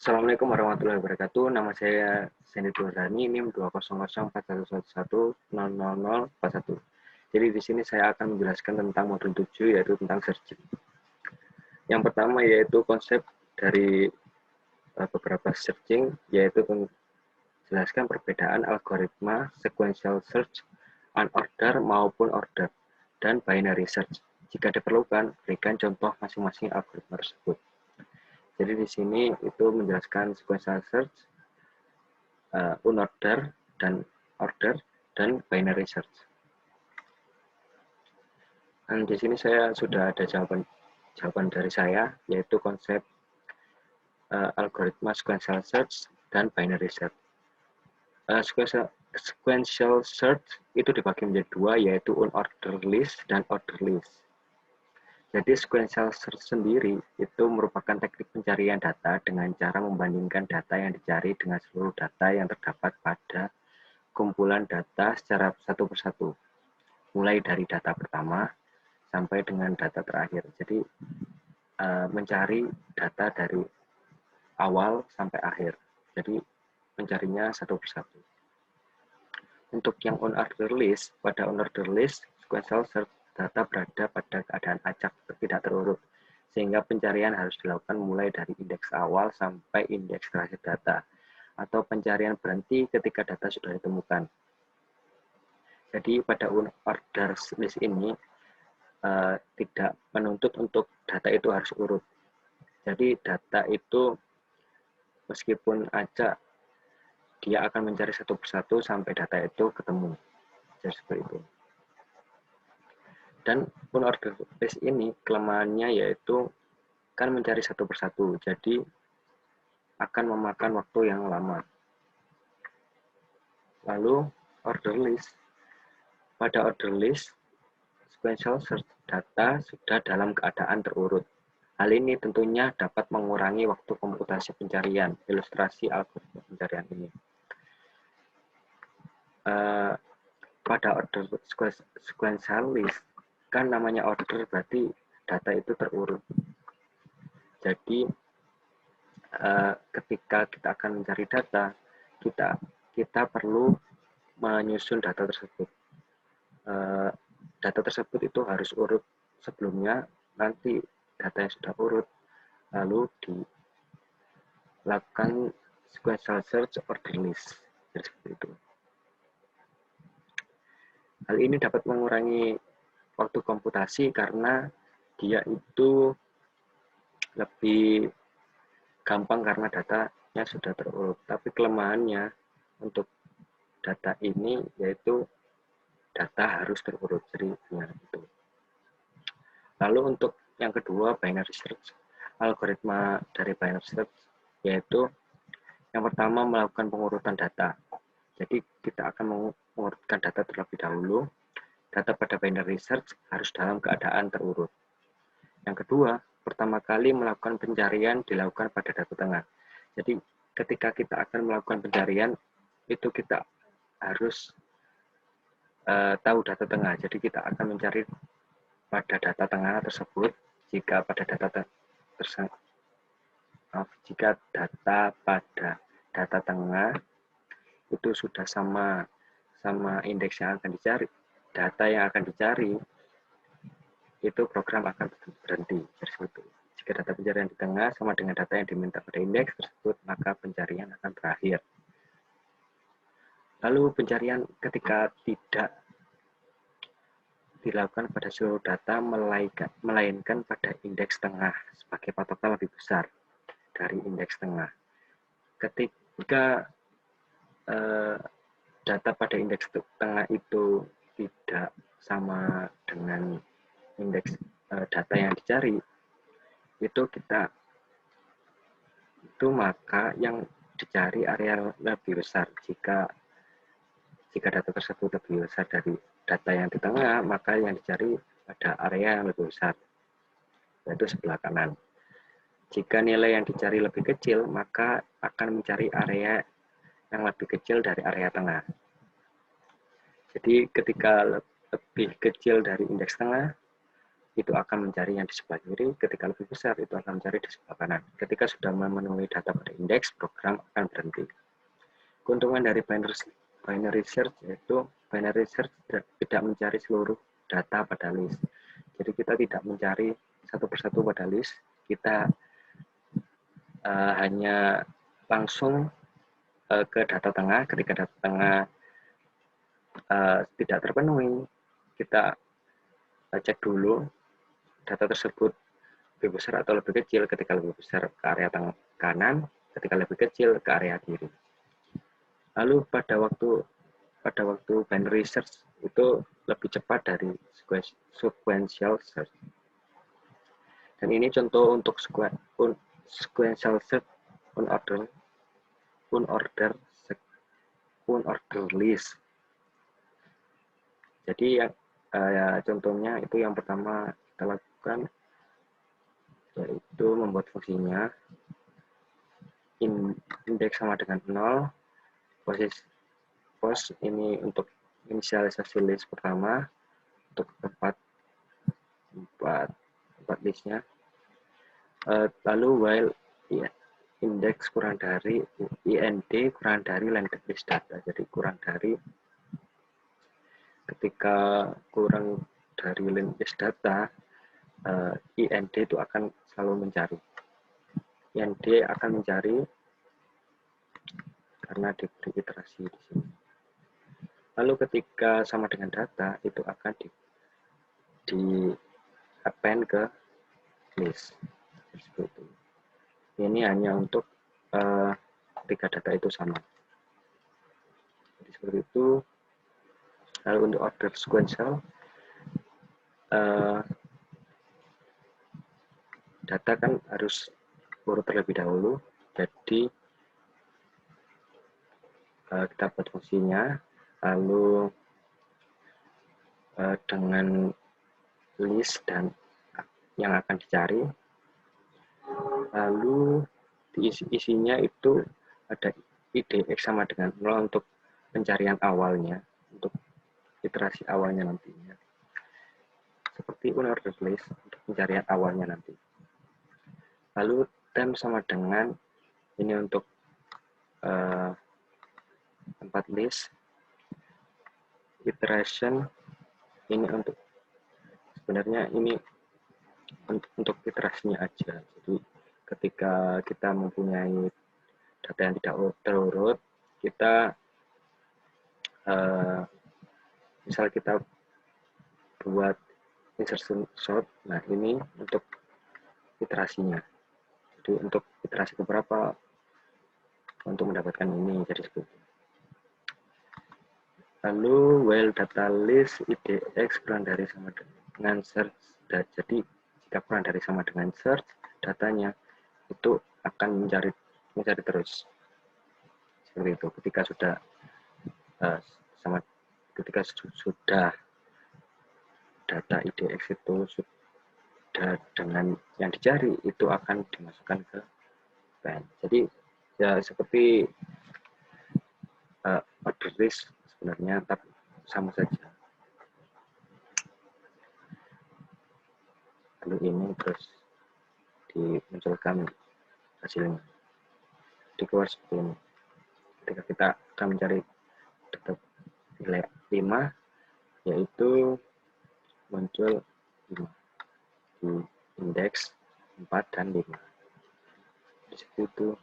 Assalamualaikum warahmatullahi wabarakatuh. Nama saya Sandy Dordani, NIM 20041100041. Jadi di sini saya akan menjelaskan tentang modul 7, yaitu tentang searching. Yang pertama yaitu konsep dari beberapa searching, yaitu menjelaskan perbedaan algoritma sequential search, unordered maupun ordered, dan binary search. Jika diperlukan, berikan contoh masing-masing algoritma tersebut. Jadi di sini itu menjelaskan sequential search, unordered dan ordered, dan binary search. Dan di sini saya sudah ada jawaban dari saya, yaitu konsep algoritma sequential search dan binary search. Sequential search itu dibagi menjadi dua, yaitu unordered list dan ordered list. Jadi sequential search sendiri itu merupakan teknik pencarian data dengan cara membandingkan data yang dicari dengan seluruh data yang terdapat pada kumpulan data secara satu persatu, mulai dari data pertama sampai dengan data terakhir. Jadi mencari data dari awal sampai akhir. Jadi mencarinya satu persatu. Untuk yang unordered list, pada unordered list, sequential search data berada pada keadaan acak, tidak terurut, sehingga pencarian harus dilakukan mulai dari indeks awal sampai indeks terakhir data, atau pencarian berhenti ketika data sudah ditemukan. Jadi pada unordered list ini tidak menuntut untuk data itu harus urut. Jadi data itu meskipun acak, dia akan mencari satu persatu sampai data itu ketemu. Jadi seperti itu. Dan unordered list ini kelemahannya yaitu kan mencari satu persatu, jadi akan memakan waktu yang lama. Lalu ordered list, pada ordered list, sequential search data sudah dalam keadaan terurut. Hal ini tentunya dapat mengurangi waktu komputasi pencarian. Ilustrasi algoritma pencarian ini. Pada order sequential list, kan namanya order berarti data itu terurut. Jadi ketika kita akan mencari data, kita perlu menyusun data tersebut. Data tersebut itu harus urut sebelumnya, nanti data yang sudah urut lalu dilakukan sequential search order list. Jadi seperti itu. Hal ini dapat mengurangi waktu komputasi karena dia itu lebih gampang karena datanya sudah terurut. Tapi kelemahannya untuk data ini yaitu data harus terurut. Jadi itu. Lalu untuk yang kedua, binary search. Algoritma dari binary search yaitu yang pertama melakukan pengurutan data. Jadi kita akan mengurutkan data terlebih dahulu. Data pada binary search harus dalam keadaan terurut. Yang kedua, pertama kali melakukan pencarian dilakukan pada data tengah. Jadi ketika kita akan melakukan pencarian, itu kita harus tahu data tengah. Jadi kita akan mencari pada data tengah tersebut. Jika data pada data tengah itu sudah sama indeks yang akan dicari, data yang akan dicari, itu program akan berhenti. Jika data pencarian di tengah sama dengan data yang diminta pada indeks tersebut, maka pencarian akan berakhir. Lalu pencarian ketika tidak dilakukan pada seluruh data, melainkan pada indeks tengah sebagai patokan lebih besar dari indeks tengah. Ketika data pada indeks tengah itu tidak sama dengan indeks data yang dicari, maka yang dicari area lebih besar. Jika data tersebut lebih besar dari data yang di tengah, maka yang dicari pada area yang lebih besar, yaitu sebelah kanan. Jika nilai yang dicari lebih kecil, maka akan mencari area yang lebih kecil dari area tengah. Jadi ketika lebih kecil dari indeks tengah, itu akan mencari yang di sebelah kiri, ketika lebih besar itu akan mencari di sebelah kanan. Ketika sudah memenuhi data pada indeks, program akan berhenti. Keuntungan dari binary search yaitu binary search tidak mencari seluruh data pada list. Jadi kita tidak mencari satu persatu pada list, kita hanya langsung ke data tengah. Ketika data tengah tidak terpenuhi, kita cek dulu data tersebut lebih besar atau lebih kecil. Ketika lebih besar ke area kanan, ketika lebih kecil ke area kiri. Lalu pada waktu binary search itu lebih cepat dari sequential search. Dan ini contoh untuk sequential search unorder list. Jadi contohnya itu yang pertama kita lakukan yaitu membuat fungsinya indeks sama dengan 0, post ini untuk inisialisasi list pertama untuk tempat listnya, lalu while indeks kurang dari ind kurang dari length list data. Jadi kurang dari, ketika kurang dari length list data, ind itu akan selalu mencari. ind akan mencari karena diberi iterasi di sini. Lalu ketika sama dengan data itu akan di append ke list. Seperti itu. Ini hanya untuk ketika data itu sama. Jadi seperti itu. Lalu untuk order sequential, data kan harus urut terlebih dahulu. Jadi kita buat fungsinya, lalu dengan list dan yang akan dicari, lalu isinya itu ada idx sama dengan 0 untuk pencarian awalnya, untuk iterasi awalnya nantinya, seperti unordered list untuk pencarian awalnya nanti. Lalu temp sama dengan ini untuk tempat list, iteration ini untuk sebenarnya ini untuk iterasinya aja. Jadi ketika kita mempunyai data yang tidak terurut, kita misal kita buat insertion sort, nah ini untuk iterasinya. Jadi untuk iterasi keberapa untuk mendapatkan ini, jadi seperti itu. Lalu while data list idx kurang dari sama dengan search, jadi jika kurang dari sama dengan search, datanya itu akan mencari terus. Seperti itu. Ketika sudah sudah data idx itu sudah dengan yang dicari, itu akan dimasukkan ke pen. Jadi ya seperti order list sebenarnya, tapi sama saja. Lalu ini terus dimunculkan hasilnya di keluar seperti ini. Ketika kita akan mencari nilai 5, yaitu muncul 5 di indeks 4 dan 5. Di situ itu.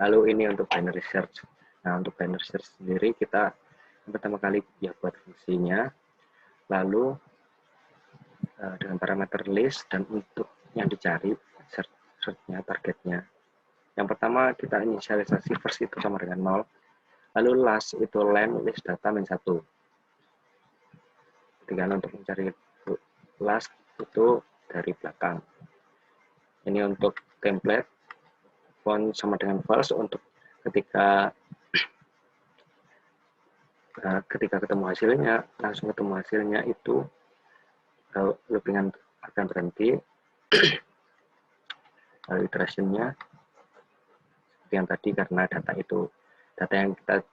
Lalu ini untuk binary search. Nah, untuk binary search sendiri kita pertama kali ya buat fungsinya, lalu dengan parameter list, dan untuk yang dicari search-nya, targetnya. Yang pertama kita inisialisasi first itu sama dengan 0, lalu last itu len list data min 1. Ketika untuk mencari last itu dari belakang. Ini untuk template, font sama dengan false untuk ketika ketemu hasilnya, langsung ketemu hasilnya itu loopingan akan berhenti. Lalu iterationnya seperti yang tadi, karena data yang kita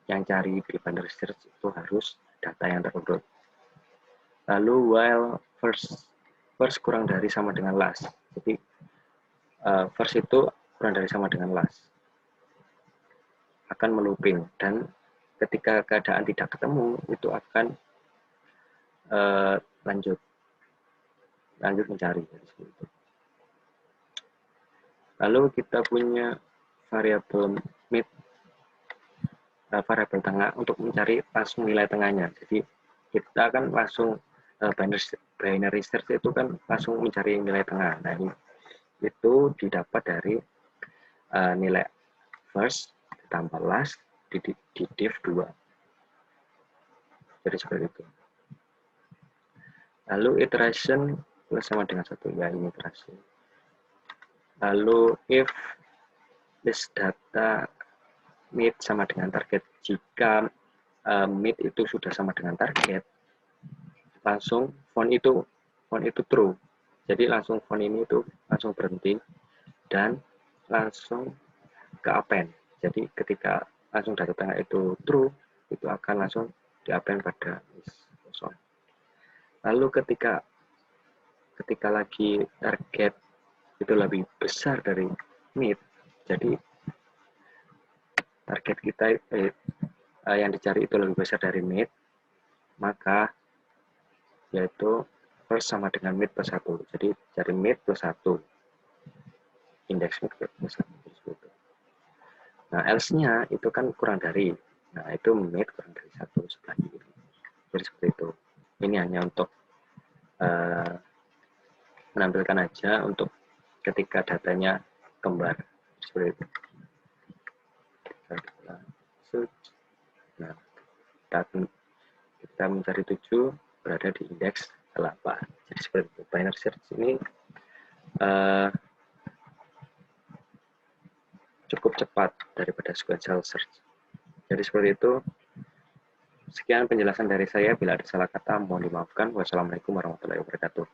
cari di binary search itu harus data yang terurut. Lalu while first kurang dari sama dengan last. Jadi first itu kurang dari sama dengan last. Akan melooping, dan ketika keadaan tidak ketemu itu akan lanjut mencari. Lalu kita punya variabel mid, variabel tengah untuk mencari langsung nilai tengahnya. Jadi kita kan langsung binary search itu kan langsung mencari nilai tengah. Nah, itu didapat dari nilai first ditambah last di div 2. Jadi seperti itu. Lalu iteration plus sama dengan 1, ya ini iterasi. Lalu if this data mid sama dengan target, jika mid itu sudah sama dengan target, langsung font itu true. Jadi langsung font ini itu langsung berhenti dan langsung ke append. Jadi ketika langsung data tengah itu true, itu akan langsung di append pada kosong. Lalu ketika lagi target itu lebih besar dari mid, jadi target kita yang dicari itu lebih besar dari mid, maka yaitu first sama dengan mid plus 1. Jadi cari mid plus 1, indeks mid plus 1. Nah, else-nya itu kan kurang dari, nah itu mid kurang dari 1 sebelah kiri. Jadi seperti itu. Ini hanya untuk menampilkan aja untuk ketika datanya kembar. Seperti itu. Nah, kita mencari 7 berada di indeks 8. Jadi seperti itu. Binary search ini cukup cepat daripada sequential search. Jadi seperti itu. Sekian penjelasan dari saya. Bila ada salah kata, mohon dimaafkan. Wassalamualaikum warahmatullahi wabarakatuh.